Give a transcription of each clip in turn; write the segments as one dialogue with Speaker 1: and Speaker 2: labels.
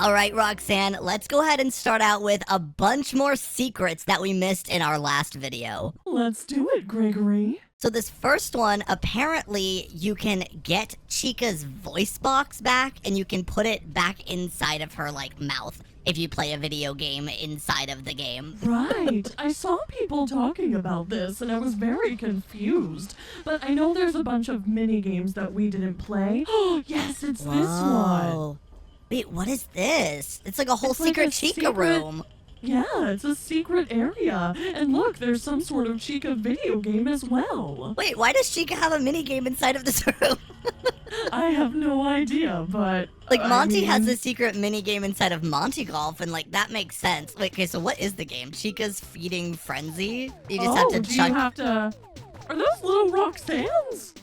Speaker 1: All right, Roxanne, let's go ahead and start out with a bunch more secrets that we missed in our last video.
Speaker 2: Let's do it, Gregory.
Speaker 1: So this first one, apparently you can get Chica's voice box back and you can put it back inside of her, like, mouth if you play a video game inside of the game.
Speaker 2: Right. I saw people talking about this and I was very confused. But I know there's a bunch of mini games that we didn't play. Oh, yes, it's this one.
Speaker 1: Wait, what is this? It's like a whole
Speaker 2: It's like
Speaker 1: secret
Speaker 2: a
Speaker 1: Chica room.
Speaker 2: Yeah, it's a secret area. And look, there's some sort of Chica video game as well.
Speaker 1: Wait, why does Chica have a mini game inside of this room?
Speaker 2: I have no idea, but...
Speaker 1: Like, Monty has a secret mini game inside of Monty Golf, and, like, that makes sense. Wait, okay, so what is the game? Chica's Feeding Frenzy? You just have to chuck...
Speaker 2: you have to... Are those little Roxannes?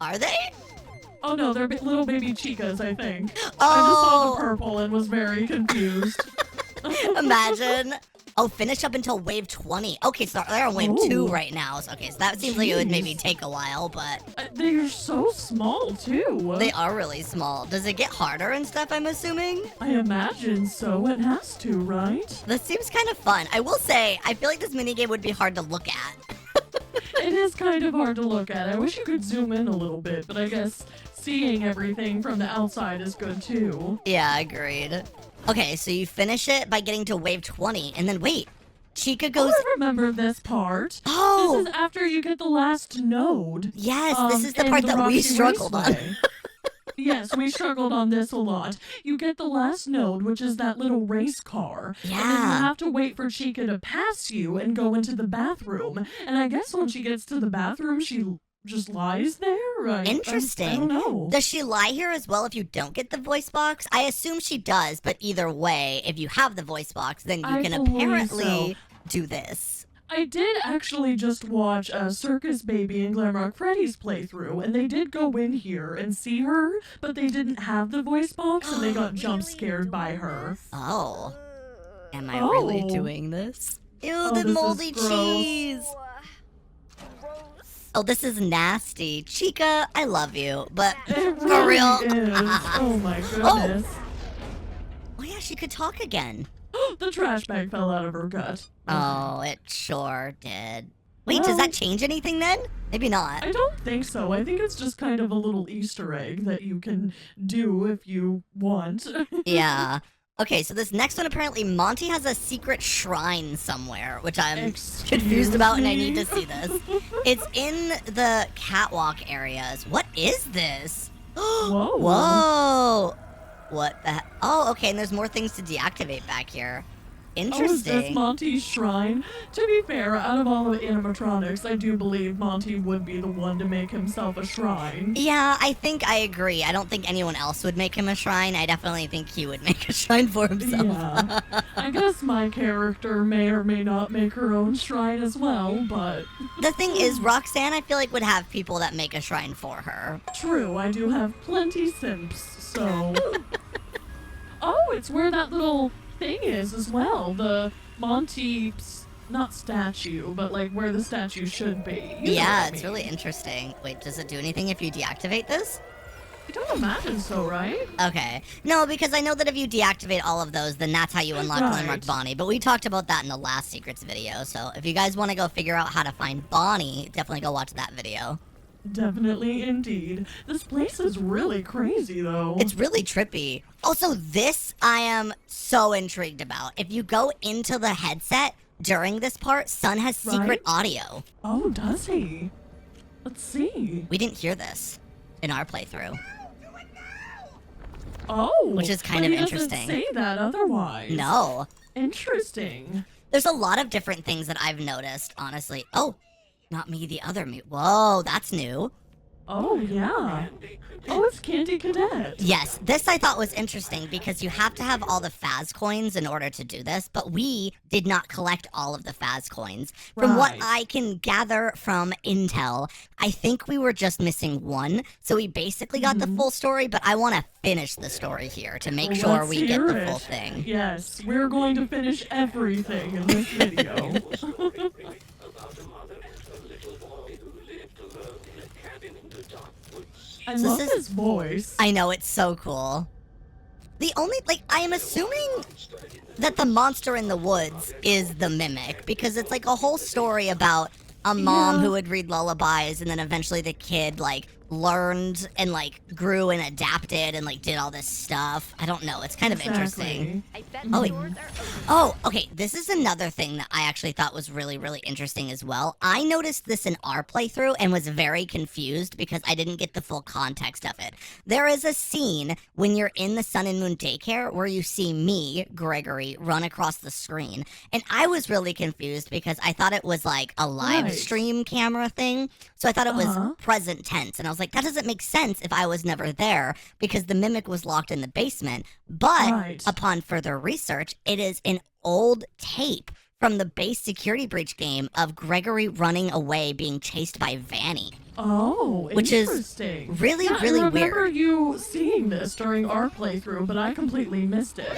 Speaker 1: Are they?
Speaker 2: Oh no, they're little baby Chicas, I think.
Speaker 1: Oh!
Speaker 2: I just saw the purple and was very confused.
Speaker 1: Imagine. Oh, finish up until wave 20. Okay, so they're on wave 2 right now. So, okay, so that seems like it would maybe take a while, but...
Speaker 2: They are so small, too.
Speaker 1: They are really small. Does it get harder and stuff, I'm assuming?
Speaker 2: I imagine so. It has to, right?
Speaker 1: This seems kind of fun. I will say, I feel like this minigame would be hard to look at.
Speaker 2: It is kind of hard to look at. I wish you could zoom in a little bit, but I guess seeing everything from the outside is good, too.
Speaker 1: Yeah, agreed. Okay, so you finish it by getting to wave 20, and then wait. Chica goes...
Speaker 2: I remember this part.
Speaker 1: Oh!
Speaker 2: This is after you get the last node.
Speaker 1: Yes, this is the part that we struggled on.
Speaker 2: Yes, we struggled on this a lot. You get the last node, which is that little race car.
Speaker 1: Yeah.
Speaker 2: And then you have to wait for Chica to pass you and go into the bathroom. And I guess when she gets to the bathroom, she just lies there?
Speaker 1: Interesting.
Speaker 2: I don't know.
Speaker 1: Does she lie here as well if you don't get the voice box? I assume she does, but either way, if you have the voice box, then you can apparently do this.
Speaker 2: I did actually just watch Circus Baby and Glamrock Freddy's playthrough, and they did go in here and see her, but they didn't have the voice box, and they got jump scared by her.
Speaker 1: Oh. Am I really doing this? Ew, the moldy cheese! Oh, this is nasty. Chica, I love you, but for real.
Speaker 2: Is. Oh my goodness.
Speaker 1: Oh yeah, she could talk again.
Speaker 2: The trash bag fell out of her gut.
Speaker 1: Oh, it sure did. Wait, does that change anything then? Maybe not.
Speaker 2: I don't think so. I think it's just kind of a little Easter egg that you can do if you want.
Speaker 1: Yeah. Okay, so this next one, apparently Monty has a secret shrine somewhere, which I'm confused about and I need to see this. It's in the catwalk areas. What is this?
Speaker 2: Whoa.
Speaker 1: Whoa. What the heck? Oh, okay, and there's more things to deactivate back here. Interesting.
Speaker 2: Oh, is this Monty's shrine? To be fair, out of all the animatronics, I do believe Monty would be the one to make himself a shrine.
Speaker 1: Yeah, I think I agree. I don't think anyone else would make him a shrine. I definitely think he would make a shrine for himself.
Speaker 2: Yeah. I guess my character may or may not make her own shrine as well, but...
Speaker 1: The thing is, Roxanne, I feel like, would have people that make a shrine for her.
Speaker 2: True, I do have plenty simps, so... Oh, it's where that little thing is as well. The Monty, not statue, but like where the statue should be.
Speaker 1: Yeah, it's really interesting. Wait, does it do anything if you deactivate this?
Speaker 2: I don't imagine so, right?
Speaker 1: Okay. No, because I know that if you deactivate all of those, then that's how you unlock Glamrock Bonnie. But we talked about that in the last Secrets video, so if you guys want to go figure out how to find Bonnie, definitely go watch that video.
Speaker 2: Definitely, indeed. This place is really crazy, though.
Speaker 1: It's really trippy. Also, this I am so intrigued about. If you go into the headset during this part, Sun has secret audio.
Speaker 2: Oh, does he? Let's see.
Speaker 1: We didn't hear this in our playthrough.
Speaker 2: Oh,
Speaker 1: which is kind of interesting.
Speaker 2: Doesn't say that otherwise.
Speaker 1: No.
Speaker 2: Interesting.
Speaker 1: There's a lot of different things that I've noticed, honestly. Oh. Not me, the other me. Whoa, that's new.
Speaker 2: Oh, yeah. Oh, it's Candy Cadet.
Speaker 1: Yes, this I thought was interesting because you have to have all the Faz coins in order to do this, but we did not collect all of the Faz coins. From what I can gather from intel, I think we were just missing one, so we basically got the full story, but I want to finish the story here to make sure we get the full thing.
Speaker 2: Yes, we're going to finish everything in this video. I love his voice.
Speaker 1: I know, it's so cool. The only, like, I am assuming that the monster in the woods is the mimic, because it's like a whole story about a mom who would read lullabies, and then eventually the kid, like, learned and, like, grew and adapted and, like, did all this stuff. I don't know. It's kind of interesting. Oh, wait. Oh, okay. This is another thing that I actually thought was really, really interesting as well. I noticed this in our playthrough and was very confused because I didn't get the full context of it. There is a scene when you're in the Sun and Moon daycare where you see me, Gregory, run across the screen. And I was really confused because I thought it was like a live stream camera thing. So I thought it was present tense. And I was like, that doesn't make sense if I was never there because the mimic was locked in the basement. But upon further research, it is an old tape from the base security breach game of Gregory running away being chased by Vanny.
Speaker 2: Oh,
Speaker 1: which
Speaker 2: interesting.
Speaker 1: Is really,
Speaker 2: yeah,
Speaker 1: really
Speaker 2: I remember
Speaker 1: weird.
Speaker 2: you seeing this during our playthrough, but I completely missed it.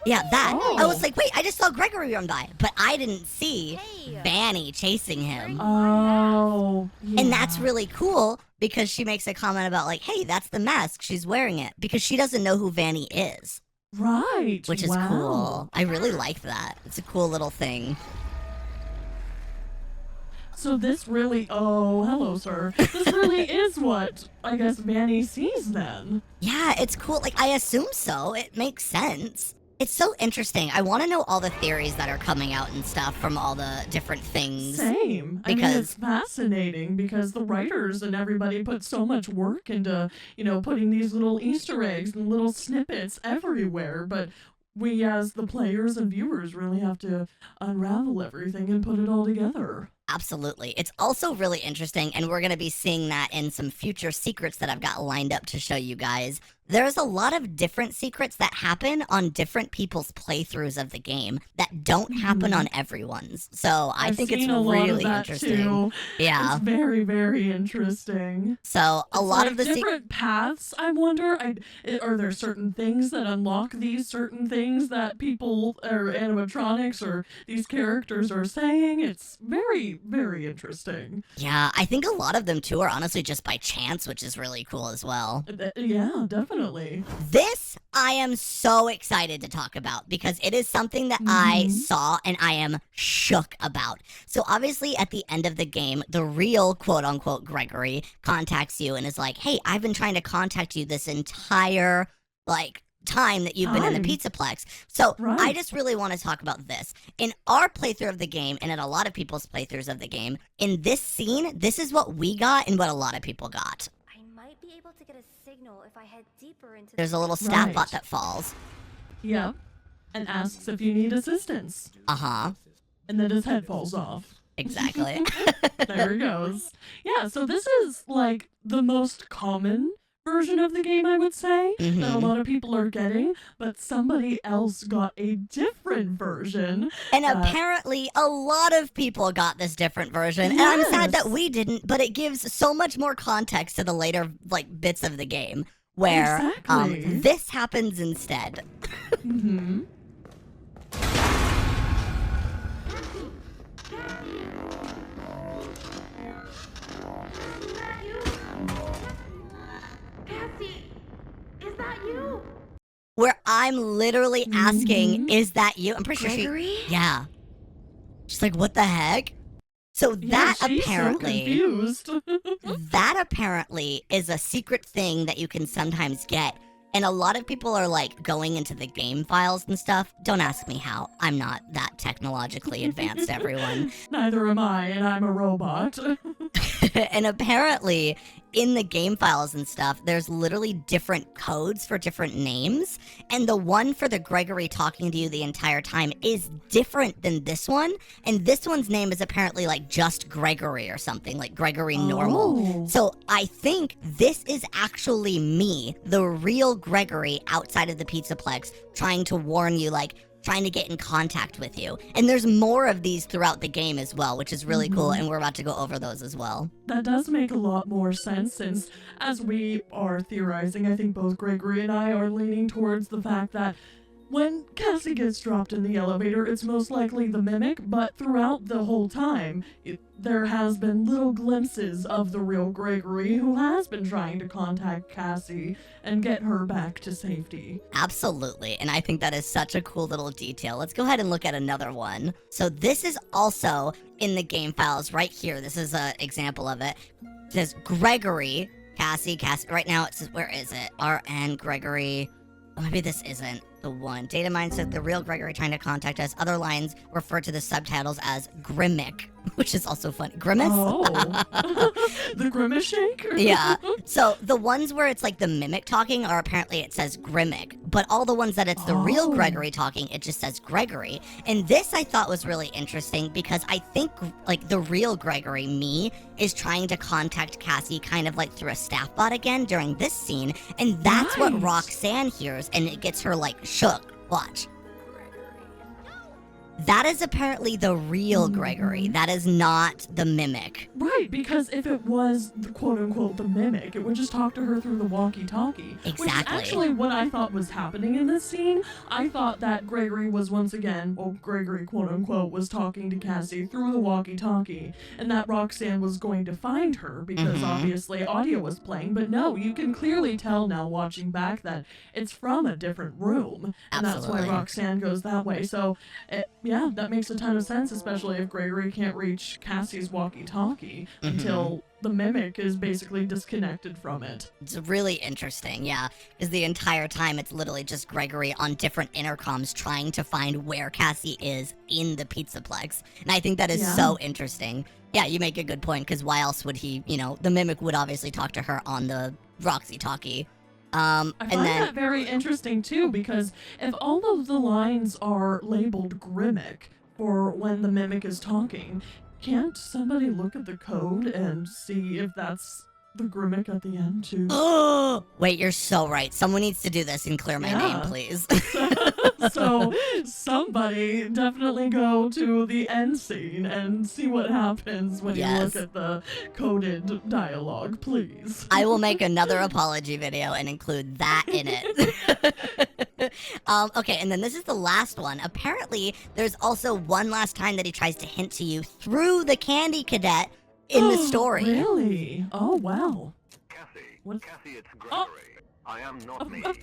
Speaker 1: Yeah, that. I was like, wait, I just saw Gregory run by, but I didn't see Vanny chasing him.
Speaker 2: Oh, yeah.
Speaker 1: And that's really cool because she makes a comment about like, hey, that's the mask. She's wearing it because she doesn't know who Vanny is.
Speaker 2: Right.
Speaker 1: Which is cool. I really like that. It's a cool little thing.
Speaker 2: So this really, oh, hello, sir. This really is what, I guess, Vanny sees then.
Speaker 1: Yeah, it's cool. Like, I assume so. It makes sense. It's so interesting. I want to know all the theories that are coming out and stuff from all the different things.
Speaker 2: Same. I mean, it's fascinating because the writers and everybody put so much work into, you know, putting these little Easter eggs and little snippets everywhere. But we, as the players and viewers, really have to unravel everything and put it all together.
Speaker 1: Absolutely. It's also really interesting, and we're going to be seeing that in some future secrets that I've got lined up to show you guys. There's a lot of different secrets that happen on different people's playthroughs of the game that don't happen on everyone's. So I think it's really interesting.
Speaker 2: Too.
Speaker 1: Yeah.
Speaker 2: It's very, very interesting.
Speaker 1: So a lot of the
Speaker 2: different paths, I wonder, are there certain things that unlock these certain things that people or animatronics or these characters are saying? It's very, very interesting.
Speaker 1: Yeah, I think a lot of them too are honestly just by chance, which is really cool as well.
Speaker 2: Yeah, definitely.
Speaker 1: This I am so excited to talk about because it is something that I saw and I am shook about. So obviously at the end of the game, the real quote unquote Gregory contacts you and is like, hey, I've been trying to contact you this entire time that you've been in the Pizzaplex. So I just really want to talk about this. In our playthrough of the game, and in a lot of people's playthroughs of the game, in this scene, this is what we got and what a lot of people got.
Speaker 3: I might be able to get a signal if I head deeper into
Speaker 1: There's a little stat bot that falls.
Speaker 2: Yep. And asks if you need assistance.
Speaker 1: Uh-huh.
Speaker 2: And then his head falls off.
Speaker 1: Exactly.
Speaker 2: There he goes. Yeah, so this is like the most common version of the game, I would say, that a lot of people are getting, but somebody else got a different version.
Speaker 1: And apparently a lot of people got this different version, and I'm sad that we didn't, but it gives so much more context to the later bits of the game where this happens instead. Where I'm literally asking, is that you? I'm pretty
Speaker 3: Gregory?
Speaker 1: sure she... Yeah. She's like, what the heck? So that apparently...
Speaker 2: So confused.
Speaker 1: that apparently is a secret thing that you can sometimes get. And a lot of people are like going into the game files and stuff. Don't ask me how. I'm not that technologically advanced, everyone.
Speaker 2: Neither am I, and I'm a robot.
Speaker 1: And apparently, in the game files and stuff, there's literally different codes for different names. And the one for the Gregory talking to you the entire time is different than this one. And this one's name is apparently like just Gregory or something, like Gregory Normal. So I think this is actually me, the real Gregory outside of the Pizzaplex, trying to warn you, like, trying to get in contact with you. And there's more of these throughout the game as well, which is really cool, and we're about to go over those as well.
Speaker 2: That does make a lot more sense since, as we are theorizing, I think both Gregory and I are leaning towards the fact that when Cassie gets dropped in the elevator, it's most likely the mimic, but throughout the whole time, there has been little glimpses of the real Gregory, who has been trying to contact Cassie and get her back to safety.
Speaker 1: Absolutely, and I think that is such a cool little detail. Let's go ahead and look at another one. So this is also in the game files right here. This is an example of it. It says Gregory, Cassie, right now it says, where is it? RN Gregory. Oh, maybe this isn't the one. Data mine said the real Gregory trying to contact us. Other lines refer to the subtitles as Grimmick, which is also funny. Grimace?
Speaker 2: Oh. The Grimace shake?
Speaker 1: Yeah. So the ones where it's like the mimic talking are apparently it says Grimmick, but all the ones that it's the real Gregory talking, it just says Gregory. And this I thought was really interesting because I think like the real Gregory, me, is trying to contact Cassie kind of like through a staff bot again during this scene, and that's what Roxanne hears, and it gets her like shook. Watch. That is apparently the real Gregory. That is not the mimic.
Speaker 2: Right, because if it was the quote-unquote the mimic, it would just talk to her through the walkie-talkie.
Speaker 1: Exactly.
Speaker 2: Which is actually what I thought was happening in this scene. I thought that Gregory was once again, well, Gregory quote-unquote was talking to Cassie through the walkie-talkie, and that Roxanne was going to find her because obviously audio was playing. But no, you can clearly tell now watching back that it's from a different room. And that's why Roxanne goes that way. So, yeah, that makes a ton of sense, especially if Gregory can't reach Cassie's walkie-talkie until the mimic is basically disconnected from it.
Speaker 1: It's really interesting, yeah, because the entire time it's literally just Gregory on different intercoms trying to find where Cassie is in the Pizzaplex. And I think that is so interesting. Yeah, you make a good point, because why else would he, you know, the mimic would obviously talk to her on the Roxy-talkie.
Speaker 2: I find that very interesting too, because if all of the lines are labeled Grimmick for when the mimic is talking, can't somebody look at the code and see if that's the Grimmick at the end too?
Speaker 1: Wait, you're so right. Someone needs to do this and clear my name, please.
Speaker 2: So somebody definitely go to the end scene and see what happens when you look at the coded dialogue, please.
Speaker 1: I will make another apology video and include that in it. Okay, and then this is the last one. Apparently, there's also one last time that he tries to hint to you through the candy cadet in the story.
Speaker 2: Really? Oh, wow.
Speaker 4: Cassie, it's Gregory. I am not me, not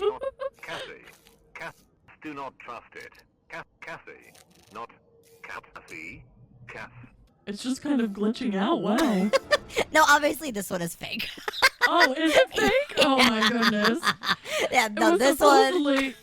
Speaker 4: Cassie. Do not trust it. Cassie, not Cassie. Cass.
Speaker 2: It's just kind of glitching out. Wow.
Speaker 1: No, obviously this one is fake.
Speaker 2: Oh, is it fake? Oh my goodness.
Speaker 1: Yeah, no, this one.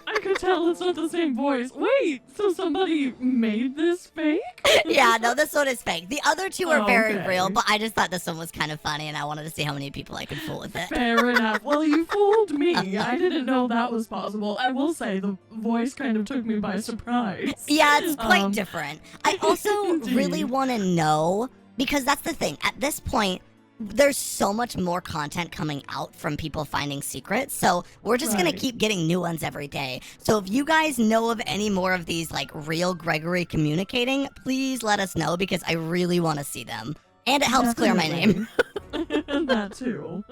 Speaker 2: I could tell it's not the same voice. Wait, so somebody made this fake?
Speaker 1: Yeah, no, this one is fake. The other two are very real, but I just thought this one was kind of funny, and I wanted to see how many people I could fool with it.
Speaker 2: Fair enough. Well, you fooled me. I didn't know that was possible. I will say the voice kind of took me by surprise.
Speaker 1: Yeah, it's quite different. I also really want to know, because that's the thing. At this point, there's so much more content coming out from people finding secrets, so we're just gonna keep getting new ones every day. So if you guys know of any more of these like real Gregory communicating, please let us know, because I really want to see them, and it helps clear my name.
Speaker 2: That too.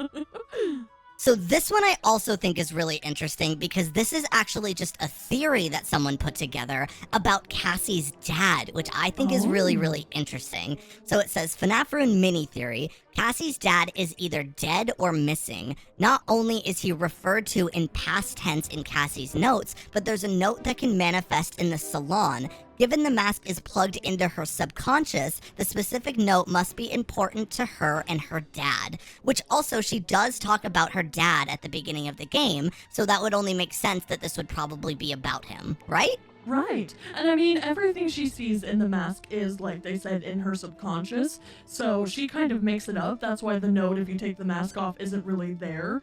Speaker 1: So this one I also think is really interesting, because this is actually just a theory that someone put together about Cassie's dad, which I think is really, really interesting. So it says, FNAF Rune mini theory, Cassie's dad is either dead or missing. Not only is he referred to in past tense in Cassie's notes, but there's a note that can manifest in the salon. Given the mask is plugged into her subconscious, the specific note must be important to her and her dad. Which also, she does talk about her dad at the beginning of the game, so that would only make sense that this would probably be about him, right?
Speaker 2: Right. And I mean, everything she sees in the mask is, like they said, in her subconscious. So she kind of makes it up. That's why the note, if you take the mask off, isn't really there.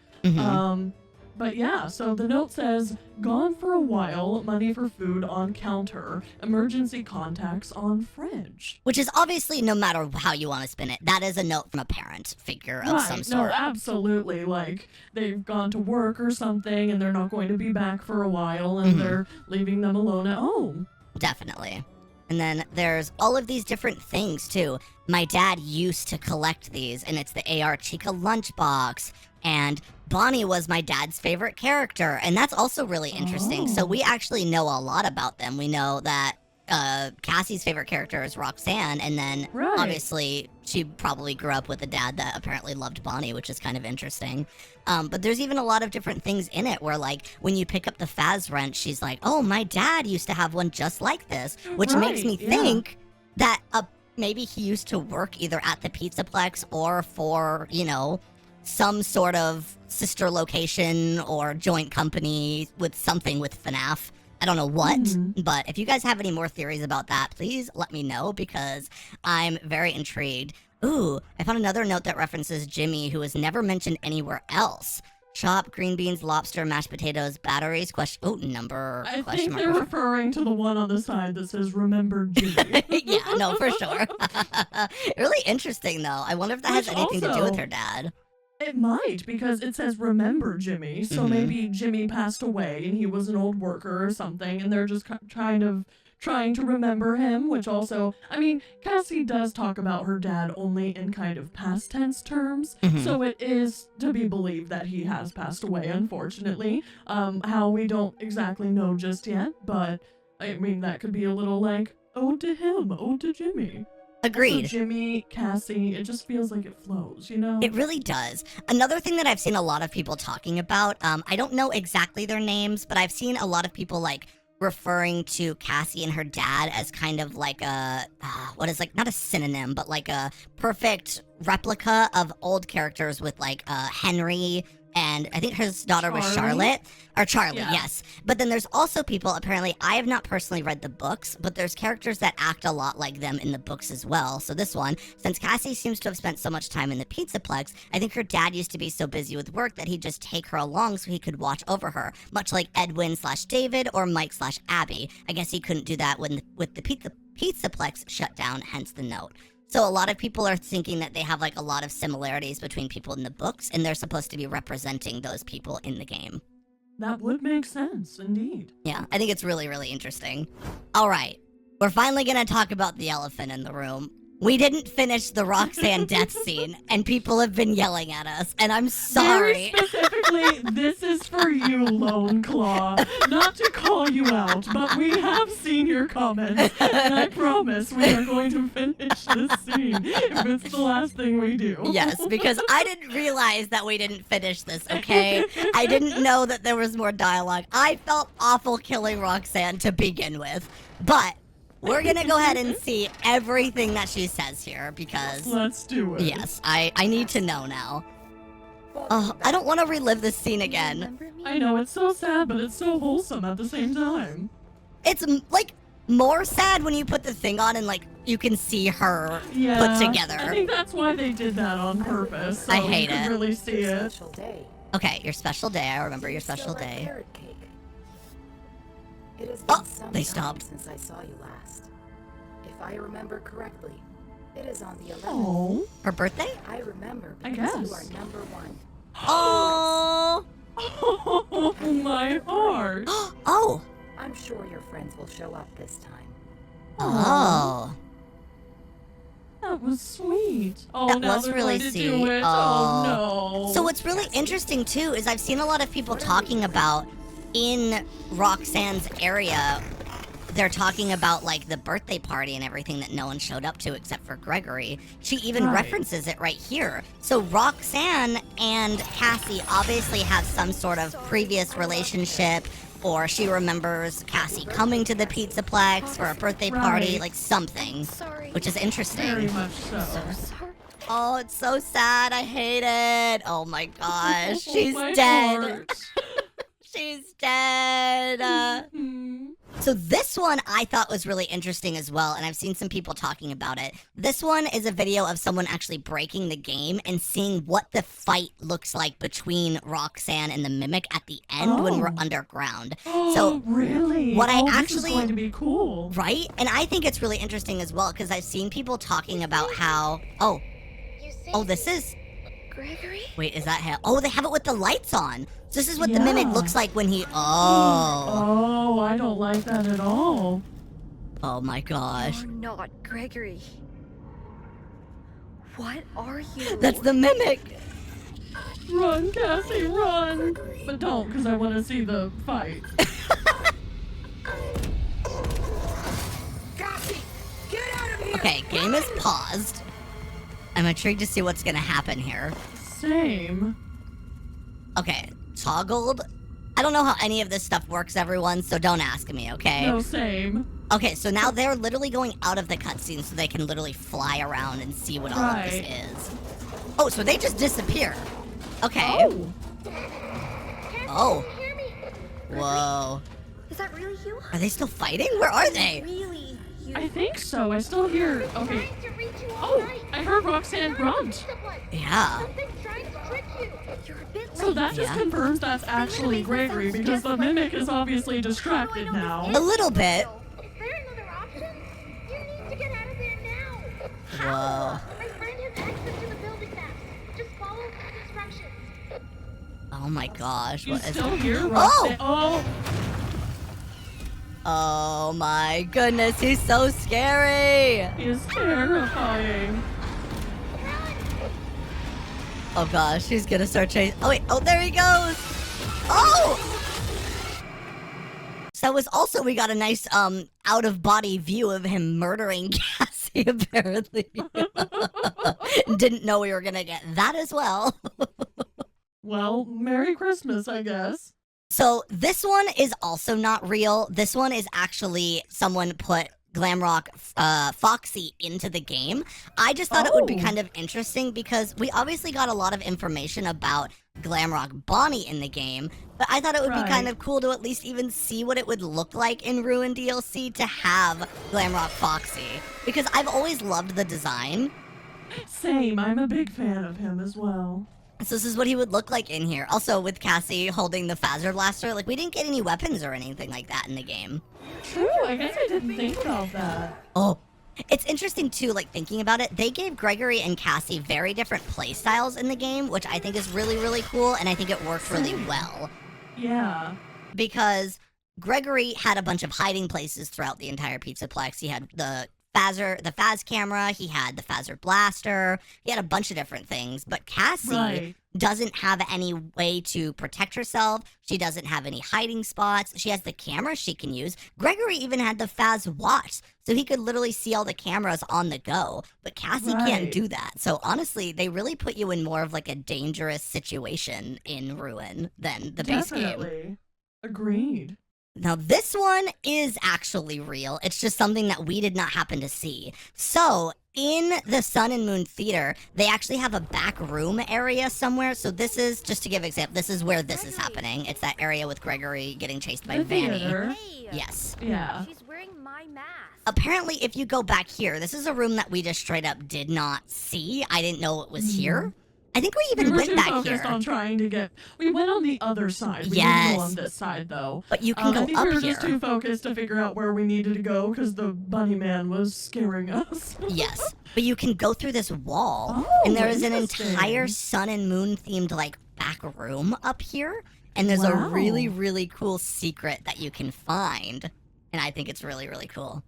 Speaker 2: But yeah, so the note says, gone for a while, money for food on counter, emergency contacts on fridge.
Speaker 1: Which is obviously, no matter how you want to spin it, that is a note from a parent figure of some sort.
Speaker 2: No, absolutely. Like, they've gone to work or something, and they're not going to be back for a while, and they're leaving them alone at home.
Speaker 1: Definitely. And then there's all of these different things, too. My dad used to collect these, and it's the AR Chica lunchbox, And Bonnie was my dad's favorite character, and that's also really interesting. So we actually know a lot about them. We know that Cassie's favorite character is Roxanne, and then obviously she probably grew up with a dad that apparently loved Bonnie, which is kind of interesting. But there's even a lot of different things in it where, like, when you pick up the Faz wrench, she's like, oh, my dad used to have one just like this, which makes me think that maybe he used to work either at the Pizzaplex or for, you know, some sort of sister location or joint company with something with FNAF. I don't know what, but if you guys have any more theories about that, please let me know because I'm very intrigued. Ooh, I found another note that references Jimmy, who is never mentioned anywhere else. Shop, green beans, lobster, mashed potatoes, batteries, number,
Speaker 2: I
Speaker 1: question
Speaker 2: think
Speaker 1: mark.
Speaker 2: they're referring to the one on the side that says remember Jimmy.
Speaker 1: Yeah, no, for sure. Really interesting, though. I wonder if that has anything to do with her dad.
Speaker 2: It might, because it says remember Jimmy, so maybe Jimmy passed away and he was an old worker or something, and they're just trying to remember him, which also, I mean, Cassie does talk about her dad only in kind of past tense terms, so it is to be believed that he has passed away, unfortunately. How we don't exactly know just yet, but, I mean, that could be a little like, ode to him, ode to Jimmy.
Speaker 1: Agreed.
Speaker 2: Also, Jimmy, Cassie, it just feels like it flows, you know?
Speaker 1: It really does. Another thing that I've seen a lot of people talking about, I don't know exactly their names, but I've seen a lot of people like referring to Cassie and her dad as kind of like a, not a synonym, but like a perfect replica of old characters with like Henry, and I think his daughter was Charlotte. Or Charlie, yes. But then there's also people, apparently, I have not personally read the books, but there's characters that act a lot like them in the books as well. So this one, since Cassie seems to have spent so much time in the Pizzaplex, I think her dad used to be so busy with work that he'd just take her along so he could watch over her, much like Edwin/David or Mike/Abby. I guess he couldn't do that with the Pizzaplex shut down, hence the note. So a lot of people are thinking that they have like a lot of similarities between people in the books, and they're supposed to be representing those people in the game.
Speaker 2: That would make sense, indeed.
Speaker 1: Yeah, I think it's really, really interesting. All right, we're finally going to talk about the elephant in the room. We didn't finish the Roxanne death scene, and people have been yelling at us, and I'm sorry.
Speaker 2: Very specifically, this is for you, Lone Claw. Not to call you out, but we have seen your comments, and I promise we are going to finish this scene if it's the last thing we do.
Speaker 1: Yes, because I didn't realize that we didn't finish this, okay? I didn't know that there was more dialogue. I felt awful killing Roxanne to begin with, but we're gonna go ahead and see everything that she says here because
Speaker 2: let's do it.
Speaker 1: Yes, I need to know now. Oh, I don't want to relive this scene again.
Speaker 2: I know, it's so sad, but it's so wholesome at the same time.
Speaker 1: It's like more sad when you put the thing on and like you can see her put together.
Speaker 2: I think that's why they did that on purpose. So
Speaker 1: I hate
Speaker 2: you
Speaker 1: it.
Speaker 2: can really see it.
Speaker 5: Special day.
Speaker 1: Okay, your special day. I remember your special
Speaker 5: Still like
Speaker 1: day.
Speaker 5: carrot cake. It has been some
Speaker 1: they
Speaker 5: time
Speaker 1: stopped.
Speaker 5: since I saw you last. If I remember correctly, it is on the 11th.
Speaker 2: Oh.
Speaker 1: Her birthday?
Speaker 5: I remember
Speaker 2: I
Speaker 5: because you
Speaker 2: guess.
Speaker 5: are number one.
Speaker 1: Oh.
Speaker 2: Oh, my heart.
Speaker 1: Oh.
Speaker 5: I'm sure your friends will show up this time.
Speaker 1: Oh.
Speaker 2: That was sweet. Oh,
Speaker 1: That
Speaker 2: now
Speaker 1: was
Speaker 2: they're
Speaker 1: really
Speaker 2: going to
Speaker 1: sweet.
Speaker 2: do it. Oh, no.
Speaker 1: So what's really interesting too is I've seen a lot of people talking about in Roxanne's area, they're talking about like the birthday party and everything that no one showed up to except for Gregory. She even references it right here. So Roxanne and Cassie obviously have some sort of previous relationship, or she remembers Cassie coming to the Pizzaplex for a birthday party, like something,
Speaker 3: Sorry.
Speaker 1: which is interesting.
Speaker 2: Very much so.
Speaker 3: Sorry.
Speaker 1: Oh, it's so sad. I hate it. Oh my gosh, she's
Speaker 2: My
Speaker 1: dead.
Speaker 2: heart.
Speaker 1: She's dead. So this one I thought was really interesting as well, and I've seen some people talking about it. This one is a video of someone actually breaking the game and seeing what the fight looks like between Roxanne and the Mimic at the end when we're underground. So
Speaker 2: really?
Speaker 1: what I
Speaker 2: this
Speaker 1: actually-
Speaker 2: is going to be cool.
Speaker 1: Right? And I think it's really interesting as well because I've seen people talking about how, oh, this is,
Speaker 3: Gregory?
Speaker 1: wait, is that him? Oh, they have it with the lights on. So this is what the Mimic
Speaker 2: Yeah.
Speaker 1: looks like when he,
Speaker 2: Oh, I don't like that at all.
Speaker 1: oh my gosh.
Speaker 3: You're not Gregory. What are you?
Speaker 1: That's the Mimic.
Speaker 2: Run, Cassie, run! But don't, because I want to see the fight.
Speaker 5: Cassie, get out of here!
Speaker 1: Okay, game is paused. I'm intrigued to see what's gonna happen here.
Speaker 2: Same.
Speaker 1: Okay, toggled. I don't know how any of this stuff works, everyone, so don't ask me, okay?
Speaker 2: No, same.
Speaker 1: Okay, so now they're literally going out of the cutscene so they can literally fly around and see what all of this is. Oh, so they just disappear. Okay.
Speaker 2: Oh.
Speaker 1: Oh.
Speaker 3: Can you hear me?
Speaker 1: Whoa.
Speaker 3: Is that really you?
Speaker 1: Are they still fighting? Where are they?
Speaker 3: Really you?
Speaker 2: I think so. I still hear. Okay.
Speaker 3: Trying to reach you all
Speaker 2: Oh,
Speaker 3: night.
Speaker 2: I heard Roxanne grunt.
Speaker 1: Yeah.
Speaker 3: Something's trying to trick you. You're a bit
Speaker 2: So
Speaker 3: late.
Speaker 2: that just
Speaker 1: Yeah.
Speaker 2: confirms that's actually Gregory because the mimic is obviously distracted now.
Speaker 1: A little bit.
Speaker 3: Is there another option? You need to get out of there now.
Speaker 1: Whoa.
Speaker 3: My friend has access to the building map. Just follow the instructions.
Speaker 1: Oh my gosh.
Speaker 2: You
Speaker 1: What is
Speaker 2: still hear Roxanne? Oh.
Speaker 1: Oh my goodness, he's so scary.
Speaker 2: He is terrifying.
Speaker 1: Oh gosh, he's gonna start chasing. Oh wait, oh there he goes. Oh! So was also, we got a nice out of body view of him murdering Cassie apparently. Didn't know we were gonna get that as well.
Speaker 2: Well, Merry Christmas, I guess.
Speaker 1: So this one is also not real. This one is actually someone put Glamrock Foxy into the game. I just thought it would be kind of interesting because we obviously got a lot of information about Glamrock Bonnie in the game, but I thought it would be kind of cool to at least even see what it would look like in Ruin DLC to have Glamrock Foxy, because I've always loved the design.
Speaker 2: Same, I'm a big fan of him as well.
Speaker 1: So this is what he would look like in here. Also with Cassie holding the phaser blaster, like we didn't get any weapons or anything like that in the game.
Speaker 2: True, I guess I didn't think about that.
Speaker 1: Oh, it's interesting too, like thinking about it, they gave Gregory and Cassie very different play styles in the game, which I think is really, really cool, and I think it worked really well.
Speaker 2: Yeah.
Speaker 1: Because Gregory had a bunch of hiding places throughout the entire Pizzaplex. He had the Phaz camera, he had the phaser blaster, he had a bunch of different things, but Cassie doesn't have any way to protect herself. She doesn't have any hiding spots. She has the camera she can use. Gregory even had the Phaz watch, so he could literally see all the cameras on the go, but Cassie can't do that. So honestly, they really put you in more of like a dangerous situation in Ruin than the base game.
Speaker 2: Definitely. Agreed.
Speaker 1: Now, this one is actually real. It's just something that we did not happen to see. So, in the Sun and Moon Theater, they actually have a back room area somewhere. So this is, just to give an example, this is where this is happening. It's that area with Gregory getting chased by
Speaker 2: The
Speaker 1: Vanny.
Speaker 2: theater.
Speaker 3: Hey,
Speaker 1: Yes.
Speaker 2: Yeah.
Speaker 3: she's wearing my mask.
Speaker 1: Apparently, if you go back here, this is a room that we just straight up did not see. I didn't know it was here. I think we
Speaker 2: We
Speaker 1: even
Speaker 2: were
Speaker 1: went
Speaker 2: too
Speaker 1: back
Speaker 2: focused
Speaker 1: here.
Speaker 2: on trying to get. We went on the other side. We didn't go on this side though.
Speaker 1: But you can
Speaker 2: I
Speaker 1: go
Speaker 2: think
Speaker 1: up
Speaker 2: we were
Speaker 1: here.
Speaker 2: just too focused to figure out where we needed to go because the bunny man was scaring us.
Speaker 1: Yes, but you can go through this wall,
Speaker 2: Oh,
Speaker 1: and there is an
Speaker 2: interesting.
Speaker 1: entire Sun and Moon themed like back room up here, and there's a
Speaker 2: Wow.
Speaker 1: really, really cool secret that you can find, and I think it's really, really cool.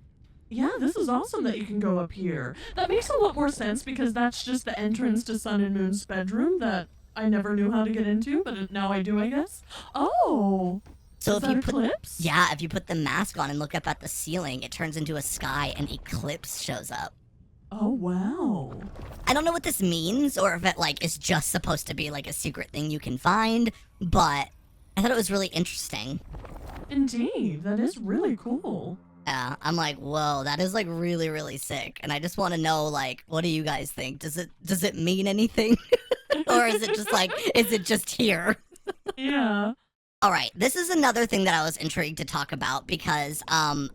Speaker 2: Yeah, this is awesome that you can go up here. That makes a lot more sense because that's just the entrance to Sun and Moon's bedroom that I never knew how to get into, but now I do, I guess. Oh,
Speaker 1: So
Speaker 2: is
Speaker 1: if
Speaker 2: that
Speaker 1: you put,
Speaker 2: Eclipse?
Speaker 1: yeah, if you put the mask on and look up at the ceiling, it turns into a sky, and Eclipse shows up.
Speaker 2: Oh, wow.
Speaker 1: I don't know what this means, or if it like is just supposed to be like a secret thing you can find, but I thought it was really interesting.
Speaker 2: Indeed, that is really cool.
Speaker 1: Yeah, I'm like, whoa, that is like really, really sick. And I just want to know, like, what do you guys think? Does it mean anything? Or is it just like, is it just here?
Speaker 2: Yeah.
Speaker 1: All right, this is another thing that I was intrigued to talk about because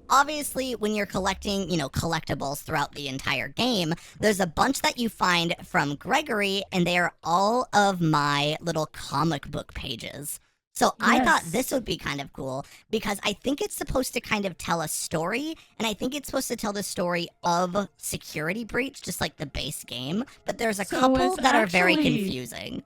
Speaker 1: obviously when you're collecting, collectibles throughout the entire game, there's a bunch that you find from Gregory, and they are all of my little comic book pages. So I thought
Speaker 2: Yes.
Speaker 1: this would be kind of cool because I think it's supposed to kind of tell a story, and I think it's supposed to tell the story of Security Breach, just like the base game, but there's a
Speaker 2: So
Speaker 1: couple
Speaker 2: it's
Speaker 1: that are very
Speaker 2: actually-
Speaker 1: confusing.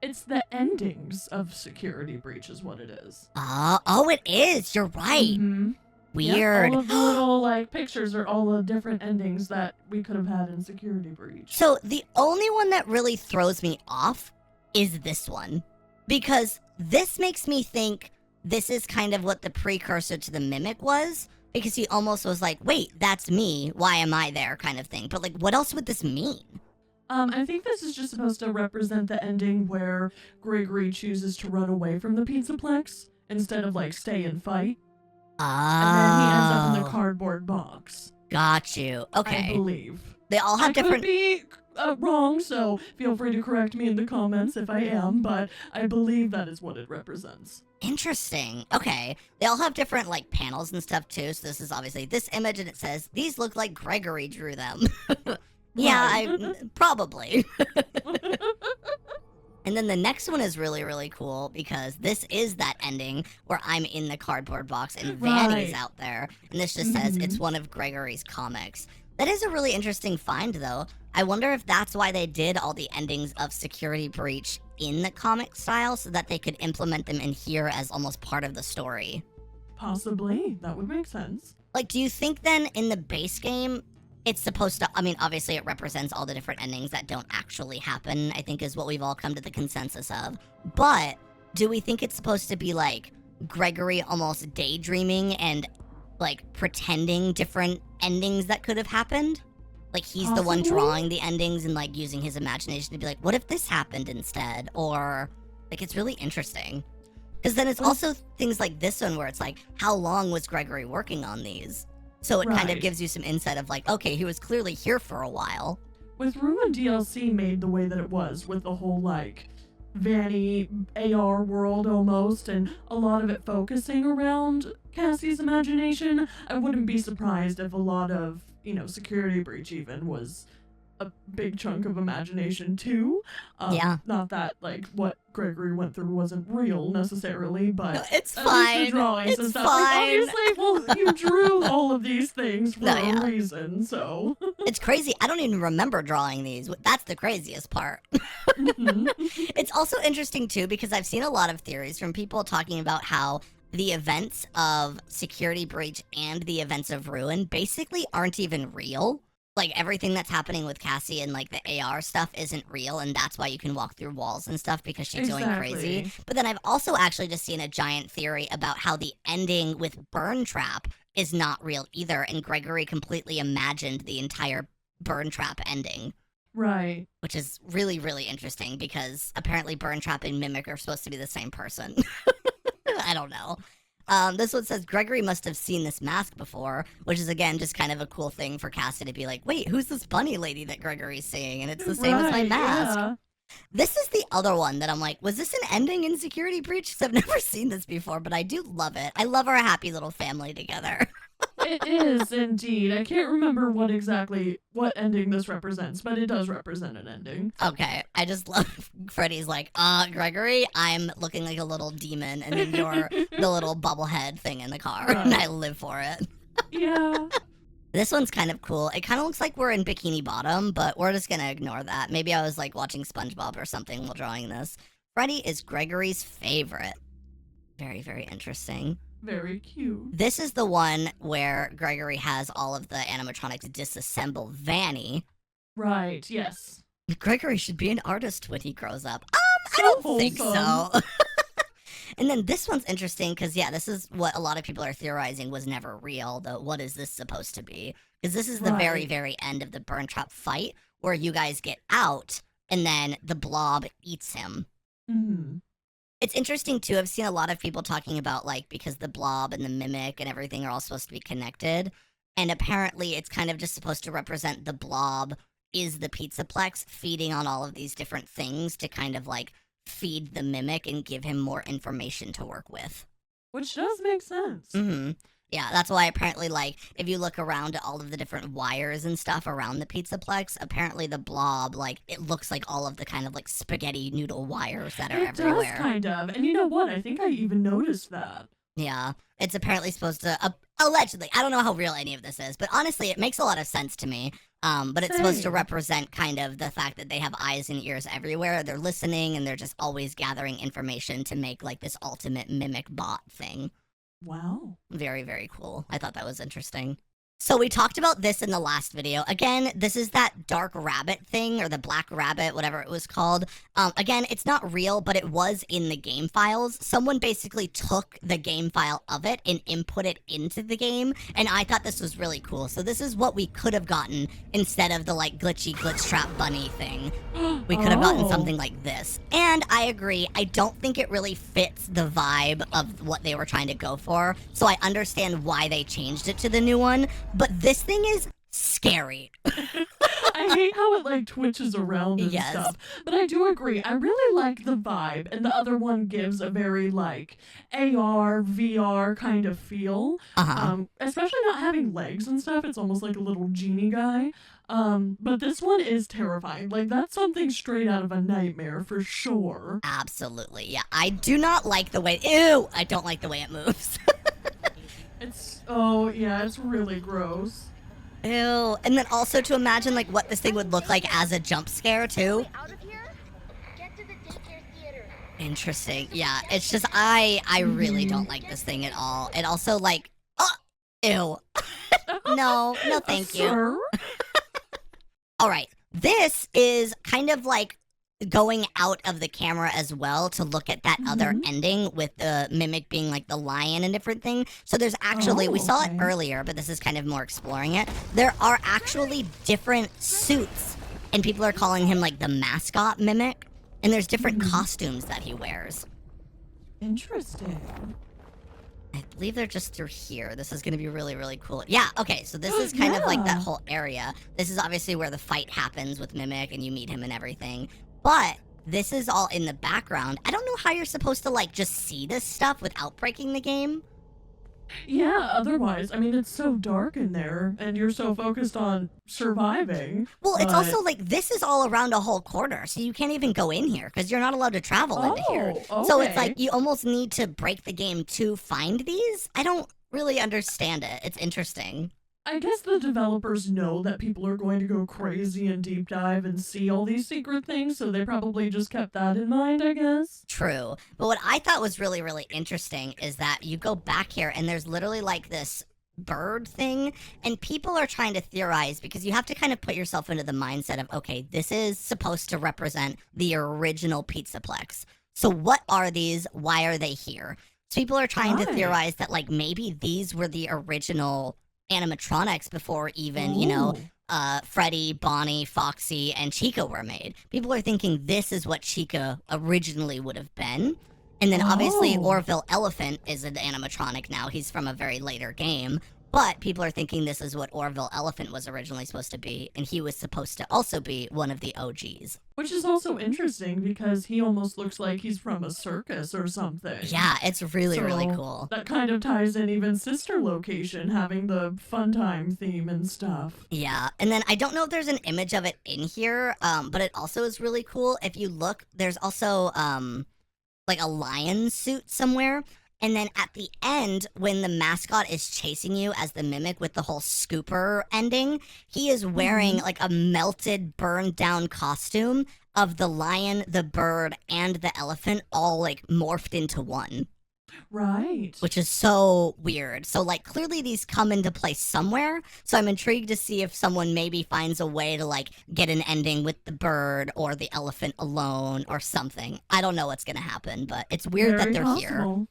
Speaker 2: It's the endings of Security Breach is what it is.
Speaker 1: Oh, it is. You're right.
Speaker 2: Mhm. Yep,
Speaker 1: Weird.
Speaker 2: all of the little pictures are all the different endings that we could have had in Security Breach.
Speaker 1: So the only one that really throws me off is this one. Because this makes me think this is kind of what the precursor to the Mimic was. Because he almost was like, wait, that's me. Why am I there? Kind of thing. But like, what else would this mean?
Speaker 2: I think this is just supposed to represent the ending where Gregory chooses to run away from the Pizzaplex instead of like stay and fight. And then he ends up in the cardboard box.
Speaker 1: Got you. Okay.
Speaker 2: I believe.
Speaker 1: They all have different...
Speaker 2: I could be wrong, so feel free to correct me in the comments if I am, but I believe that is what it represents.
Speaker 1: Interesting. Okay. They all have different, like, panels and stuff, too. So this is obviously this image, and it says, these look like Gregory drew them. Yeah, probably. And then the next one is really, really cool because this is that ending where I'm in the cardboard box and Vanny's out there. And this just says it's one of Gregory's comics. That is a really interesting find, though. I wonder if that's why they did all the endings of Security Breach in the comic style so that they could implement them in here as almost part of the story.
Speaker 2: Possibly. That would make sense.
Speaker 1: Like, do you think then in the base game, it's supposed to, I mean, obviously it represents all the different endings that don't actually happen, I think is what we've all come to the consensus of. But do we think it's supposed to be like Gregory almost daydreaming and like pretending different endings that could have happened? Like he's the one drawing the endings and like using his imagination to be like, what if this happened instead? Or like, it's really interesting. Because then it's also things like this one where it's like, how long was Gregory working on these? So it kind of gives you some insight of like, okay, he was clearly here for a while.
Speaker 2: With Ruin DLC made the way that it was, with the whole like Vanny AR world almost, and a lot of it focusing around Cassie's imagination, I wouldn't be surprised if a lot of, you know, Security Breach even was a big chunk of imagination too. Not that like what Gregory went through wasn't real necessarily, but
Speaker 1: no, it's fine.
Speaker 2: The drawings
Speaker 1: it's
Speaker 2: and stuff.
Speaker 1: fine.
Speaker 2: Like, obviously, well, you drew all of these things for a reason, so.
Speaker 1: It's crazy. I don't even remember drawing these. That's the craziest part. It's also interesting too because I've seen a lot of theories from people talking about how the events of Security Breach and the events of Ruin basically aren't even real. Like, everything that's happening with Cassie and, like, the AR stuff isn't real, and that's why you can walk through walls and stuff, because she's going crazy. But then I've also actually just seen a giant theory about how the ending with Burn Trap is not real either, and Gregory completely imagined the entire Burn Trap ending.
Speaker 2: Right.
Speaker 1: Which is really, really interesting, because apparently Burn Trap and Mimic are supposed to be the same person. I don't know. This one says Gregory must have seen this mask before, which is again just kind of a cool thing for Cassie to be like, wait, who's this bunny lady that Gregory's seeing? And it's the same as my mask. Yeah. This is the other one that I'm like, was this an ending in Security Breach? Because I've never seen this before, but I do love it. I love our happy little family together.
Speaker 2: It is indeed. I can't remember what ending this represents, but it does represent an ending.
Speaker 1: Okay, I just love Freddy's like, Gregory, I'm looking like a little demon, and then you're the little bubblehead thing in the car, and I live for it.
Speaker 2: Yeah.
Speaker 1: This one's kind of cool. It kind of looks like we're in Bikini Bottom, but we're just gonna ignore that. Maybe I was like watching SpongeBob or something while drawing this. Freddy is Gregory's favorite. Very, very interesting.
Speaker 2: Very cute.
Speaker 1: This is the one where Gregory has all of the animatronics disassemble Vanny.
Speaker 2: Right, yes.
Speaker 1: Gregory should be an artist when he grows up. I don't think so. And then this one's interesting because, yeah, this is what a lot of people are theorizing was never real, though. What is this supposed to be? Because this is the very, very end of the Burn Trap fight where you guys get out and then the blob eats him.
Speaker 2: Mm-hmm.
Speaker 1: It's interesting, too. I've seen a lot of people talking about, like, because the blob and the mimic and everything are all supposed to be connected. And apparently it's kind of just supposed to represent the blob is the Pizzaplex feeding on all of these different things to kind of, like, feed the mimic and give him more information to work with.
Speaker 2: Which does make sense.
Speaker 1: Mm-hmm. Yeah, that's why apparently, like, if you look around at all of the different wires and stuff around the Pizzaplex, apparently the blob, like, it looks like all of the kind of, like, spaghetti noodle wires that are everywhere.
Speaker 2: It does, kind of. And you know what? I think I even noticed that.
Speaker 1: Yeah, it's apparently supposed to, allegedly, I don't know how real any of this is, but honestly, it makes a lot of sense to me. But it's supposed to represent kind of the fact that they have eyes and ears everywhere. They're listening, and they're just always gathering information to make, like, this ultimate mimic bot thing.
Speaker 2: Wow.
Speaker 1: Very, very cool. I thought that was interesting. So we talked about this in the last video. Again, this is that dark rabbit thing, or the black rabbit, whatever it was called. Again, it's not real, but it was in the game files. Someone basically took the game file of it and input it into the game, and I thought this was really cool. So this is what we could have gotten instead of the like glitchy glitch trap bunny thing. We could have gotten something like this. And I agree, I don't think it really fits the vibe of what they were trying to go for. So I understand why they changed it to the new one. But this thing is scary.
Speaker 2: I hate how it like twitches around and stuff. But I do agree. I really like the vibe, and the other one gives a very like AR, VR kind of feel. Especially not having legs and stuff. It's almost like a little genie guy. But this one is terrifying. Like, that's something straight out of a nightmare for sure.
Speaker 1: Absolutely, yeah. I do not like the way, ew, I don't like the way it moves.
Speaker 2: It's really gross.
Speaker 1: Ew. And then also to imagine like what this thing would look like as a jump scare too.
Speaker 3: Out of here? Get to the daycare theater.
Speaker 1: Interesting. Yeah, it's just I really don't like this thing at all. It also like, ew. No, thank you.
Speaker 2: Sir?
Speaker 1: All right, this is kind of like going out of the camera as well to look at that other ending with the mimic being like the lion and different thing. So there's actually, we saw it earlier, but this is kind of more exploring it. There are actually different suits, and people are calling him like the mascot mimic, and there's different costumes that he wears.
Speaker 2: Interesting.
Speaker 1: I believe they're just through here. This is going to be really, really cool. Yeah, okay, so this is kind of like that whole area. This is obviously where the fight happens with Mimic and you meet him and everything. But this is all in the background. I don't know how you're supposed to, like, just see this stuff without breaking the game.
Speaker 2: Yeah, otherwise, I mean, it's so dark in there, and you're so focused on surviving.
Speaker 1: Well, it's also like, this is all around a whole corner, so you can't even go in here, because you're not allowed to travel into here. So it's like, you almost need to break the game to find these? I don't really understand it. It's interesting.
Speaker 2: I guess the developers know that people are going to go crazy and deep dive and see all these secret things, so they probably just kept that in mind, I guess.
Speaker 1: True. But what I thought was really, really interesting is that you go back here and there's literally like this bird thing, and people are trying to theorize because you have to kind of put yourself into the mindset of, okay, this is supposed to represent the original Pizzaplex. So what are these? Why are they here? So people are trying to theorize that like maybe these were the original animatronics before even, you know, Freddy, Bonnie, Foxy, and Chica were made. People are thinking this is what Chica originally would have been. And then obviously Orville Elephant is an animatronic now. He's from a very later game. But people are thinking this is what Orville Elephant was originally supposed to be, and he was supposed to also be one of the OGs.
Speaker 2: Which is also interesting because he almost looks like he's from a circus or something.
Speaker 1: Yeah, it's really, really cool.
Speaker 2: That kind of ties in even Sister Location having the fun time theme and stuff.
Speaker 1: Yeah, and then I don't know if there's an image of it in here, but it also is really cool. If you look, there's also like a lion suit somewhere. And then at the end, when the mascot is chasing you as the mimic with the whole scooper ending, he is wearing like a melted, burned down costume of the lion, the bird, and the elephant all like morphed into one.
Speaker 2: Right.
Speaker 1: Which is so weird. So like clearly these come into play somewhere. So I'm intrigued to see if someone maybe finds a way to like get an ending with the bird or the elephant alone or something. I don't know what's going to happen, but it's weird that they're here.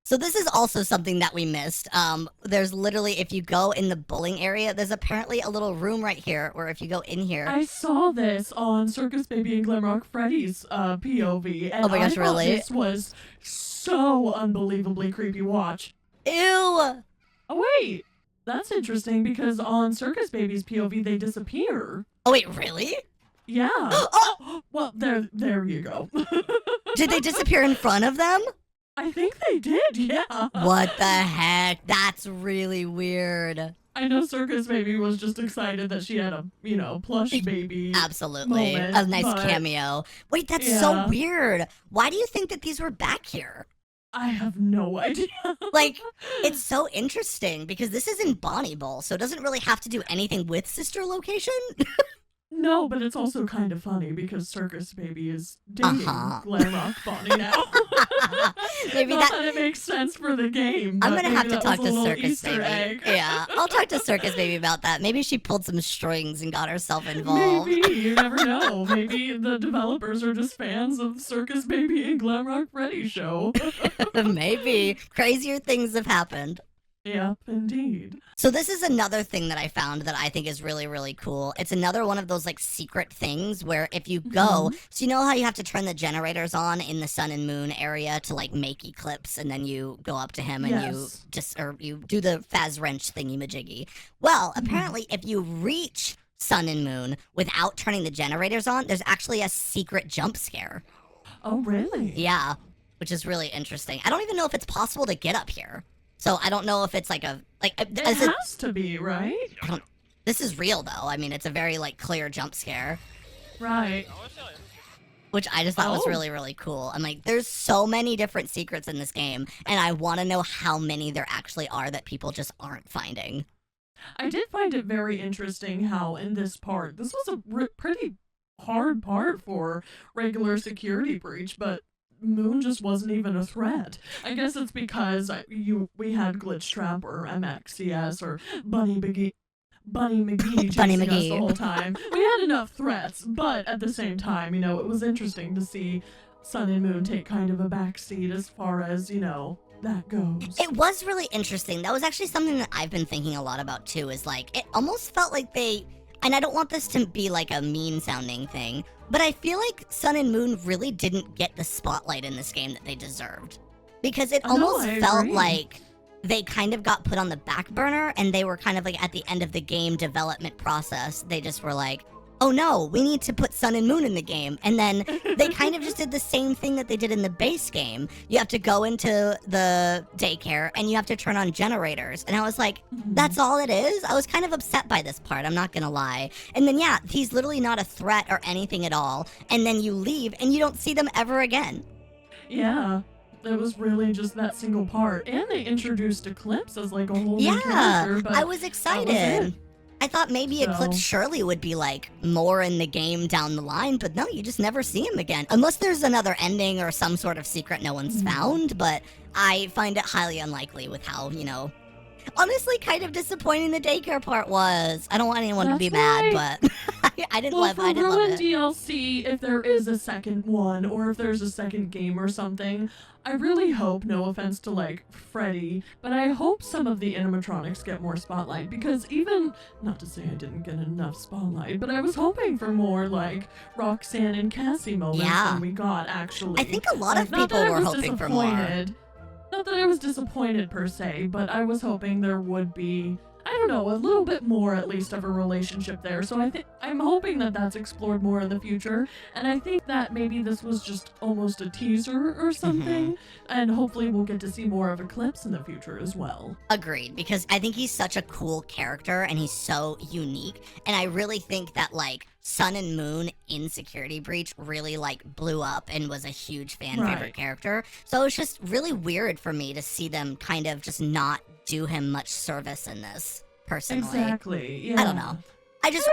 Speaker 1: So this is also something that we missed. There's literally, if you go in the bowling area, there's apparently a little room right here where if you go in here.
Speaker 2: I saw this on Circus Baby and Glamrock Freddy's POV. And
Speaker 1: oh my gosh, really?
Speaker 2: This was so unbelievably creepy. Watch.
Speaker 1: Ew!
Speaker 2: Oh wait, that's interesting because on Circus Baby's POV they disappear.
Speaker 1: Oh wait, really?
Speaker 2: Yeah. Oh! Well, there you go.
Speaker 1: Did they disappear in front of them?
Speaker 2: I think they did, yeah.
Speaker 1: What the heck? That's really weird.
Speaker 2: I know Circus Baby was just excited that she had a, plush baby.
Speaker 1: Absolutely.
Speaker 2: Moment,
Speaker 1: a nice cameo. Wait, that's so weird. Why do you think that these were back here?
Speaker 2: I have no idea.
Speaker 1: Like, it's so interesting because this is in Bonnie Bowl, so it doesn't really have to do anything with Sister Location.
Speaker 2: No, but it's also kind of funny because Circus Baby is dating Glam Rock Bonnie now.
Speaker 1: Maybe
Speaker 2: Not that it makes sense for the game.
Speaker 1: I'm
Speaker 2: but
Speaker 1: gonna have
Speaker 2: maybe
Speaker 1: to
Speaker 2: that
Speaker 1: talk
Speaker 2: was a
Speaker 1: to
Speaker 2: little
Speaker 1: Circus
Speaker 2: Easter
Speaker 1: Baby.
Speaker 2: egg.
Speaker 1: Yeah, I'll talk to Circus Baby about that. Maybe she pulled some strings and got herself involved.
Speaker 2: Maybe, you never know. Maybe the developers are just fans of Circus Baby and Glam Rock Freddy show.
Speaker 1: Maybe. Crazier things have happened.
Speaker 2: Yep, indeed.
Speaker 1: So this is another thing that I found that I think is really, really cool. It's another one of those like secret things where if you go, so you know how you have to turn the generators on in the sun and moon area to like make eclipse, and then you go up to him and you do the Faz wrench thingy majiggy. Well, apparently if you reach sun and moon without turning the generators on, there's actually a secret jump scare.
Speaker 2: Oh, really?
Speaker 1: Yeah, which is really interesting. I don't even know if it's possible to get up here. So I don't know if it's like
Speaker 2: it has to be, right?
Speaker 1: This is real though. I mean, it's a very like clear jump scare.
Speaker 2: Right.
Speaker 1: Which I just thought was really, really cool. I'm like, there's so many different secrets in this game, and I want to know how many there actually are that people just aren't finding.
Speaker 2: I did find it very interesting how in this part, this was a pretty hard part for regular security breach, but Moon just wasn't even a threat. I guess it's because we had Glitch Trap or MXCS or Bunny McGee chasing us the whole time. We had enough threats, but at the same time, you know, it was interesting to see Sun and Moon take kind of a backseat as far as, you know, that goes.
Speaker 1: It was really interesting. That was actually something that I've been thinking a lot about too, is like, it almost felt like and I don't want this to be like a mean sounding thing, but I feel like Sun and Moon really didn't get the spotlight in this game that they deserved. Because it almost felt like they kind of got put on the back burner, and they were kind of like at the end of the game development process. They just were like, oh no, we need to put Sun and Moon in the game. And then they kind of just did the same thing that they did in the base game. You have to go into the daycare and you have to turn on generators. And I was like, that's all it is? I was kind of upset by this part, I'm not gonna lie. And then yeah, he's literally not a threat or anything at all. And then you leave and you don't see them ever again.
Speaker 2: Yeah. It was really just that single part. And they introduced Eclipse as like a whole new character. But
Speaker 1: I was excited. I thought maybe Eclipse surely would be like more in the game down the line, but no, you just never see him again. Unless there's another ending or some sort of secret no one's found, but I find it highly unlikely with how, you know, honestly kind of disappointing the daycare part was. I don't want anyone to be mad, but I didn't love it.
Speaker 2: DLC, if there is a second one or if there's a second game or something, I really hope, no offense to like Freddy, but I hope some of the animatronics get more spotlight, because even, not to say I didn't get enough spotlight, but I was hoping for more like Roxanne and Cassie moments than we got actually.
Speaker 1: I think a lot of people were hoping for more.
Speaker 2: Not that I was disappointed per se, but I was hoping there would be, I don't know, a little bit more at least of a relationship there. So I'm hoping that that's explored more in the future, and I think that maybe this was just almost a teaser or something, and hopefully we'll get to see more of Eclipse in the future as well.
Speaker 1: Agreed, because I think he's such a cool character and he's so unique, and I really think that like Sun and Moon in Security Breach really like blew up and was a huge fan favorite character. So it's just really weird for me to see them kind of just not do him much service in this, personally.
Speaker 2: Exactly, yeah.
Speaker 1: I don't know.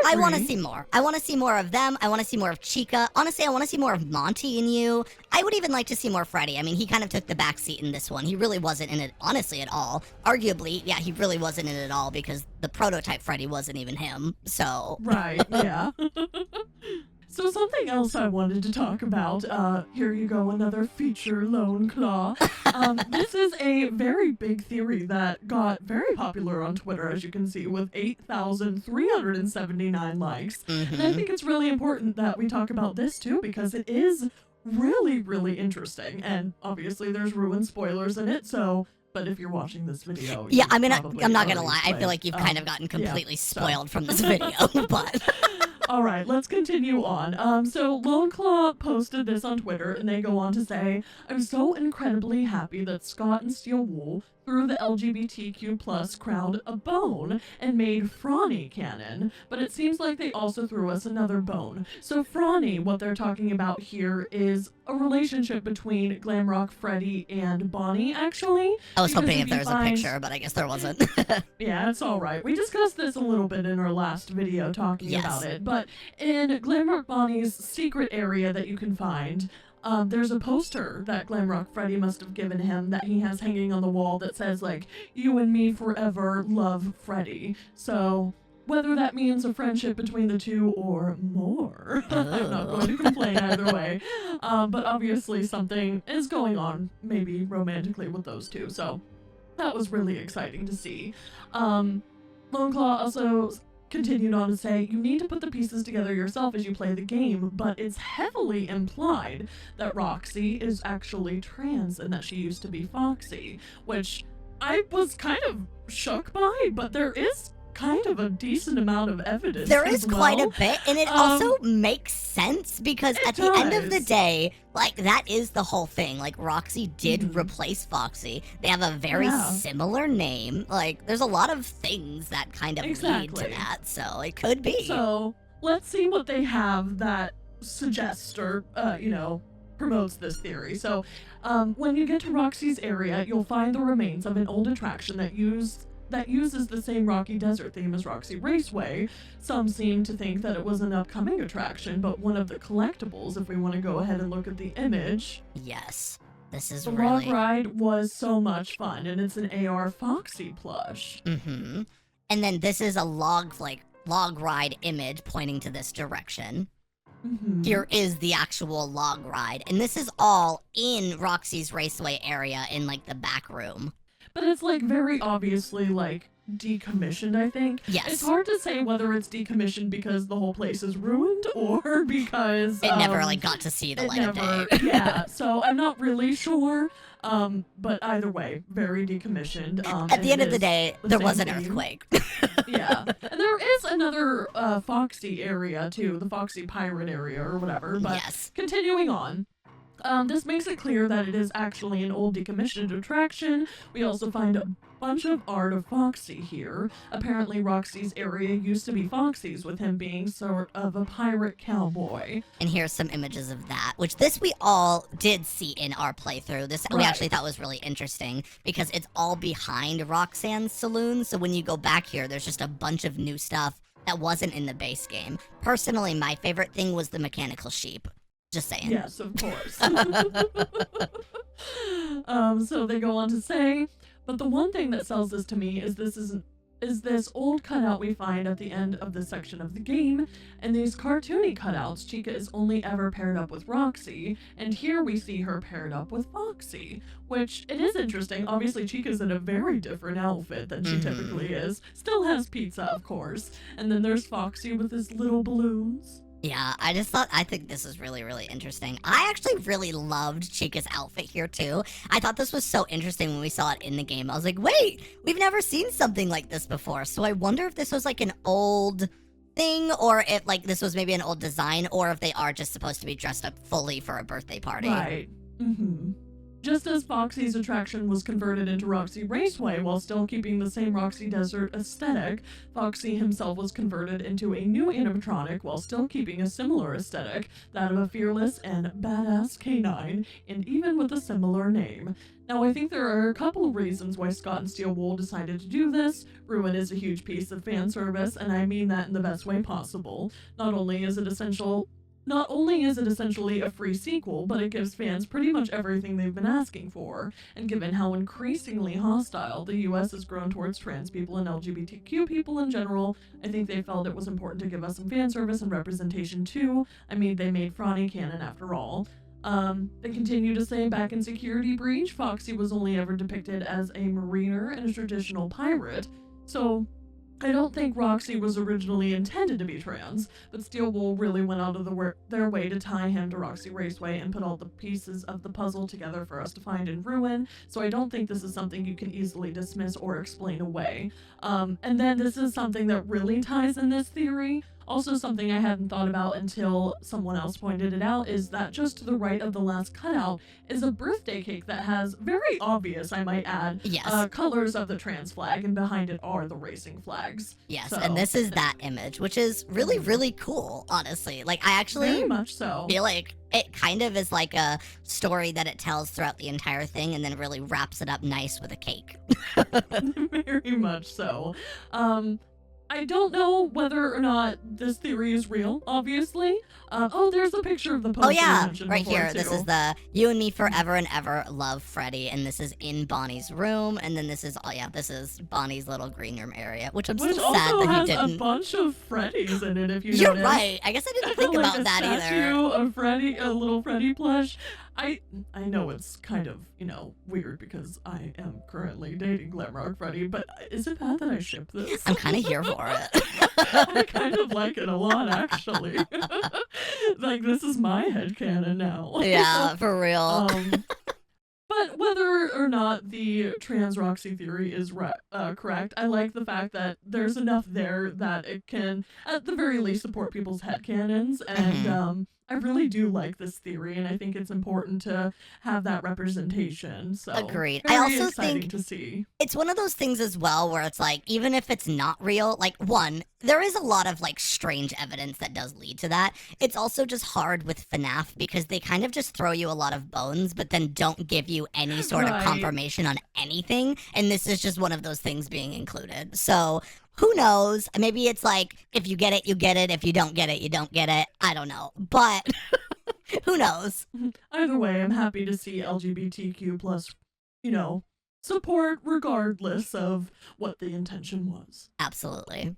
Speaker 1: I want to see more. I want to see more of them. I want to see more of Chica. Honestly, I want to see more of Monty and you. I would even like to see more Freddy. I mean, he kind of took the backseat in this one. He really wasn't in it, honestly, at all. Arguably, yeah, he really wasn't in it at all because the prototype Freddy wasn't even him, so...
Speaker 2: Right, yeah. So something else I wanted to talk about, here you go, another feature, Lone Claw. This is a very big theory that got very popular on Twitter, as you can see, with 8,379 likes. And I think it's really important that we talk about this too, because it is really, really interesting. And obviously there's ruined spoilers in it, so... But if you're watching this video...
Speaker 1: Yeah, I mean, I'm not gonna lie. I feel like you've kind of gotten completely spoiled from this video, but...
Speaker 2: All right, let's continue on. So Lone Claw posted this on Twitter, and they go on to say, I'm so incredibly happy that Scott and Steel Wool threw the LGBTQ plus crowd a bone and made Frawny canon, but it seems like they also threw us another bone. So Frawny, what they're talking about here is a relationship between Glamrock Freddy and Bonnie, actually.
Speaker 1: I was hoping if there was a picture, but I guess there wasn't.
Speaker 2: Yeah, it's all right. We discussed this a little bit in our last video talking about it, but but in Glamrock Bonnie's secret area that you can find, there's a poster that Glamrock Freddy must have given him that he has hanging on the wall that says, like, "You and me forever, love Freddy." So whether that means a friendship between the two or more, I'm not going to complain either way. But obviously something is going on, maybe romantically, with those two. So that was really exciting to see. Loneclaw also continued on to say, "You need to put the pieces together yourself as you play the game, but it's heavily implied that Roxy is actually trans and that she used to be Foxy," which I was kind of shook by, but there is kind of a decent amount of evidence.
Speaker 1: There is
Speaker 2: as well.
Speaker 1: quite a bit, and it also makes sense because at the end of the day, like, that is the whole thing. Like, Roxy did replace Foxy. They have a very similar name. Like, there's a lot of things that kind of lead to that, so it could be.
Speaker 2: So let's see what they have that suggests or, promotes this theory. So when you get to Roxy's area, you'll find the remains of an old attraction that uses the same rocky desert theme as Roxy Raceway. Some seem to think that it was an upcoming attraction, but one of the collectibles, if we want to go ahead and look at the image.
Speaker 1: Yes, this is
Speaker 2: the
Speaker 1: really...
Speaker 2: log ride was so much fun, and it's an AR Foxy plush.
Speaker 1: Mm-hmm. And then this is a log ride image pointing to this direction.
Speaker 2: Mm-hmm.
Speaker 1: Here is the actual log ride, and this is all in Roxy's Raceway area in, like, the back room.
Speaker 2: But it's, like, very obviously, like, decommissioned, I think.
Speaker 1: Yes.
Speaker 2: It's hard to say whether it's decommissioned because the whole place is ruined or because...
Speaker 1: It never, like, got to see the light of day.
Speaker 2: Yeah, so I'm not really sure. But either way, very decommissioned.
Speaker 1: At the end of the day, there was an earthquake.
Speaker 2: Yeah. And there is another Foxy area, too. The Foxy Pirate area or whatever. But
Speaker 1: yes.
Speaker 2: Continuing on. This makes it clear that it is actually an old decommissioned attraction. We also find a bunch of art of Foxy here. Apparently Roxy's area used to be Foxy's, with him being sort of a pirate cowboy.
Speaker 1: And here's some images of that, which this we all did see in our playthrough. This we actually thought was really interesting because it's all behind Roxanne's saloon. So when you go back here, there's just a bunch of new stuff that wasn't in the base game. Personally, my favorite thing was the mechanical sheep. Just saying.
Speaker 2: Yes, of course. So they go on to say, but the one thing that sells this to me is this old cutout we find at the end of this section of the game, and these cartoony cutouts, Chica is only ever paired up with Roxy, and here we see her paired up with Foxy, which it is interesting. Obviously, Chica's in a very different outfit than she typically is. Still has pizza, of course, and then there's Foxy with his little balloons.
Speaker 1: Yeah, I think this is really, really interesting. I actually really loved Chica's outfit here, too. I thought this was so interesting when we saw it in the game. I was like, wait, we've never seen something like this before. So I wonder if this was, like, an old thing, or if, like, this was maybe an old design, or if they are just supposed to be dressed up fully for a birthday party.
Speaker 2: Right. Mm-hmm. Just as Foxy's attraction was converted into Roxy Raceway while still keeping the same Roxy Desert aesthetic, Foxy himself was converted into a new animatronic while still keeping a similar aesthetic, that of a fearless and badass canine, and even with a similar name. Now, I think there are a couple of reasons why Scott and Steel Wool decided to do this. Ruin is a huge piece of fan service, and I mean that in the best way possible. Not only is it essentially a free sequel, but it gives fans pretty much everything they've been asking for. And given how increasingly hostile the US has grown towards trans people and LGBTQ people in general, I think they felt it was important to give us some fan service and representation too. I mean, they made Franny canon after all. They continue to say back in Security Breach, Foxy was only ever depicted as a mariner and a traditional pirate, so I don't think Roxy was originally intended to be trans, but Steel Wool really went out of their way to tie him to Roxy Raceway and put all the pieces of the puzzle together for us to find in Ruin, so I don't think this is something you can easily dismiss or explain away. And then this is something that really ties in this theory. Also, something I hadn't thought about until someone else pointed it out is that just to the right of the last cutout is a birthday cake that has very obvious, I might add, colors of the trans flag, and behind it are the racing flags.
Speaker 1: Yes,
Speaker 2: so,
Speaker 1: and this is that image, which is really, really cool, honestly. Like, I actually
Speaker 2: very much so
Speaker 1: feel like it kind of is like a story that it tells throughout the entire thing and then really wraps it up nice with a cake.
Speaker 2: Very much so. I don't know whether or not this theory is real, obviously. Oh, there's a picture of the poster
Speaker 1: Oh
Speaker 2: you
Speaker 1: yeah,
Speaker 2: mentioned
Speaker 1: right
Speaker 2: before,
Speaker 1: here. This
Speaker 2: too.
Speaker 1: is the "You and Me Forever and Ever Love Freddy," and this is in Bonnie's room, and then this is this is Bonnie's little green room area, which I'm
Speaker 2: Which
Speaker 1: still sad
Speaker 2: also
Speaker 1: that he
Speaker 2: has a
Speaker 1: didn't.
Speaker 2: bunch of Freddys in it, if you
Speaker 1: You're
Speaker 2: notice.
Speaker 1: right. I guess I didn't think
Speaker 2: Like
Speaker 1: about
Speaker 2: a
Speaker 1: that
Speaker 2: statue
Speaker 1: either.
Speaker 2: of Freddy, a little Freddy plush. I know it's kind of, weird because I am currently dating Glamrock Freddy, but is it bad that I ship this?
Speaker 1: I'm kind of here for it.
Speaker 2: I kind of like it a lot, actually. Like, this is my headcanon now.
Speaker 1: Yeah, for real.
Speaker 2: But whether or not the trans Roxy theory is correct, I like the fact that there's enough there that it can, at the very least, support people's headcanons. And I really do like this theory, and I think it's important to have that representation. So
Speaker 1: Agreed.
Speaker 2: Very
Speaker 1: I also
Speaker 2: exciting
Speaker 1: think
Speaker 2: to see.
Speaker 1: it's one of those things as well where it's like, even if it's not real, like, one, there is a lot of like strange evidence that does lead to that. It's also just hard with FNAF because they kind of just throw you a lot of bones, but then don't give you any sort of
Speaker 2: Right.
Speaker 1: confirmation on anything. And this is just one of those things being included. So who knows? Maybe it's like, if you get it, you get it. If you don't get it, you don't get it. I don't know. But who knows?
Speaker 2: Either way, I'm happy to see LGBTQ plus, support regardless of what the intention was.
Speaker 1: Absolutely.